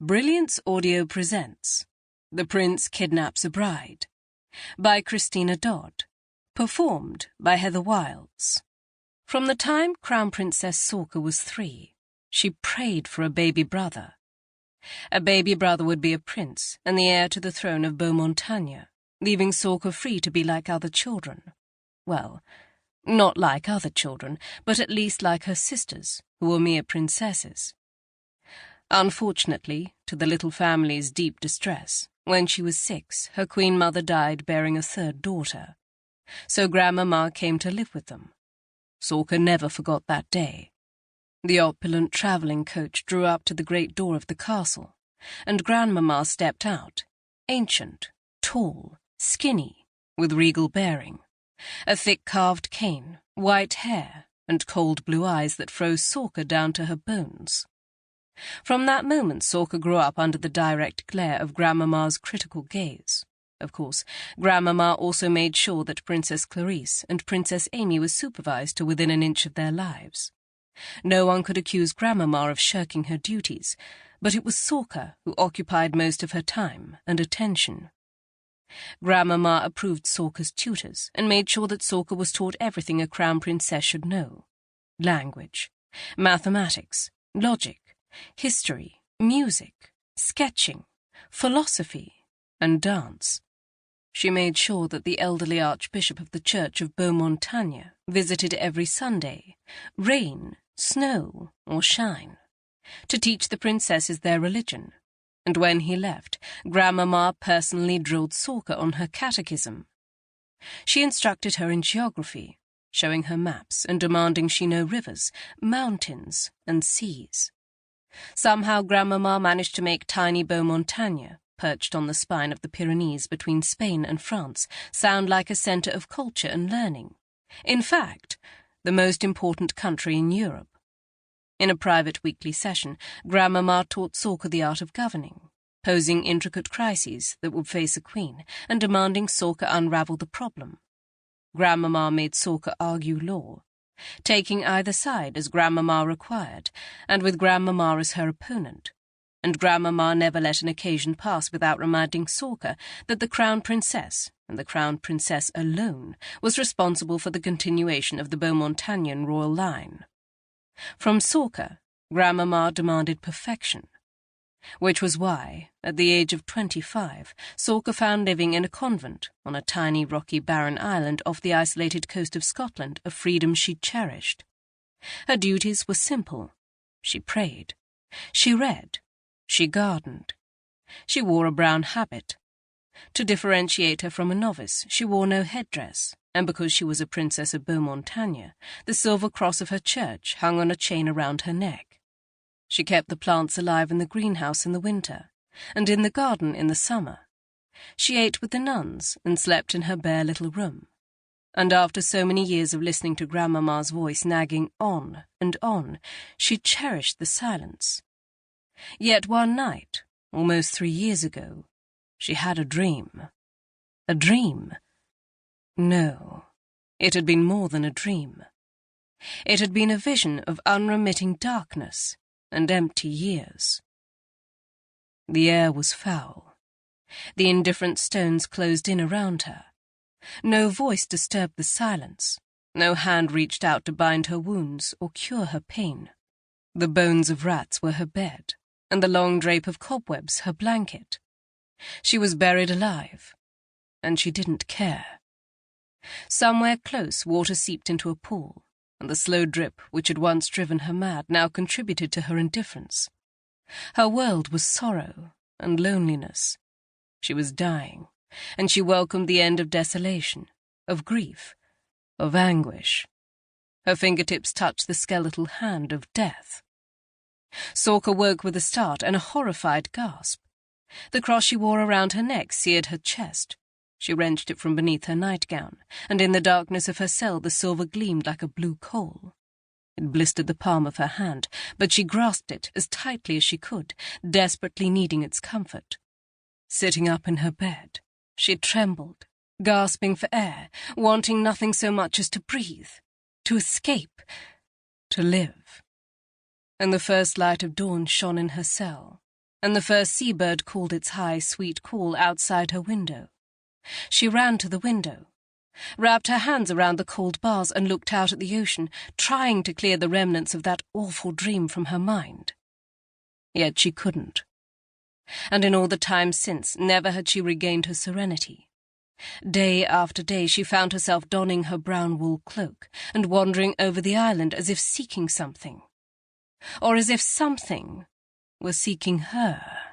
Brilliance Audio presents The Prince Kidnaps a Bride by Christina Dodd, performed by Heather Wilds. From the time Crown Princess Sorcha was 3, she prayed for a baby brother. A baby brother would be a prince and the heir to the throne of Beaumontagne, leaving Sorcha free to be like other children. Well, not like other children, but at least like her sisters, who were mere princesses. Unfortunately, to the little family's deep distress, when she was 6, her queen mother died bearing a 3rd daughter. So Grandmama came to live with them. Sorcha never forgot that day. The opulent travelling coach drew up to the great door of the castle, and Grandmama stepped out, ancient, tall, skinny, with regal bearing, a thick carved cane, white hair, and cold blue eyes that froze Sorcha down to her bones. From that moment, Sorcha grew up under the direct glare of Grandmama's critical gaze. Of course, Grandmama also made sure that Princess Clarice and Princess Amy were supervised to within an inch of their lives. No one could accuse Grandmama of shirking her duties, but it was Sorcha who occupied most of her time and attention. Grandmama approved Sorcha's tutors and made sure that Sorcha was taught everything a crown princess should know: language, mathematics, logic, history, music, sketching, philosophy, and dance. She made sure that the elderly Archbishop of the Church of Beaumontagne visited every Sunday, rain, snow, or shine, to teach the princesses their religion, and when he left, Grandmama personally drilled Sorcha on her catechism. She instructed her in geography, showing her maps and demanding she know rivers, mountains, and seas. Somehow Grandmama managed to make tiny Beaumontagne, perched on the spine of the Pyrenees between Spain and France, sound like a centre of culture and learning. In fact, the most important country in Europe. In a private weekly session, Grandmama taught Sorcha the art of governing, posing intricate crises that would face a queen, and demanding Sorcha unravel the problem. Grandmama made Sorcha argue law, taking either side as Grandmama required, and with Grandmama as her opponent. And Grandmama never let an occasion pass without reminding Sorcha that the Crown Princess, and the Crown Princess alone, was responsible for the continuation of the Beaumontagnan royal line. From Sorcha, Grandmama demanded perfection, which was why, at the age of 25, Sorcha found living in a convent on a tiny rocky barren island off the isolated coast of Scotland a freedom she cherished. Her duties were simple. She prayed. She read. She gardened. She wore a brown habit. To differentiate her from a novice, she wore no headdress, and because she was a princess of Beaumontagne, the silver cross of her church hung on a chain around her neck. She kept the plants alive in the greenhouse in the winter, and in the garden in the summer. She ate with the nuns and slept in her bare little room. And after so many years of listening to Grandmama's voice nagging on and on, she cherished the silence. Yet one night, almost 3 years ago, she had a dream. A dream? No, it had been more than a dream. It had been a vision of unremitting darkness and empty years. The air was foul. The indifferent stones closed in around her. No voice disturbed the silence. No hand reached out to bind her wounds or cure her pain. The bones of rats were her bed, and the long drape of cobwebs her blanket. She was buried alive, and she didn't care. Somewhere close, water seeped into a pool, and the slow drip which had once driven her mad now contributed to her indifference. Her world was sorrow and loneliness. She was dying, and she welcomed the end of desolation, of grief, of anguish. Her fingertips touched the skeletal hand of death. Sorcha woke with a start and a horrified gasp. The cross she wore around her neck seared her chest. She wrenched it from beneath her nightgown, and in the darkness of her cell the silver gleamed like a blue coal. It blistered the palm of her hand, but she grasped it as tightly as she could, desperately needing its comfort. Sitting up in her bed, she trembled, gasping for air, wanting nothing so much as to breathe, to escape, to live. And the first light of dawn shone in her cell, and the first seabird called its high, sweet call outside her window. She ran to the window, wrapped her hands around the cold bars and looked out at the ocean, trying to clear the remnants of that awful dream from her mind. Yet she couldn't. And in all the time since, never had she regained her serenity. Day after day she found herself donning her brown wool cloak and wandering over the island as if seeking something, or as if something were seeking her.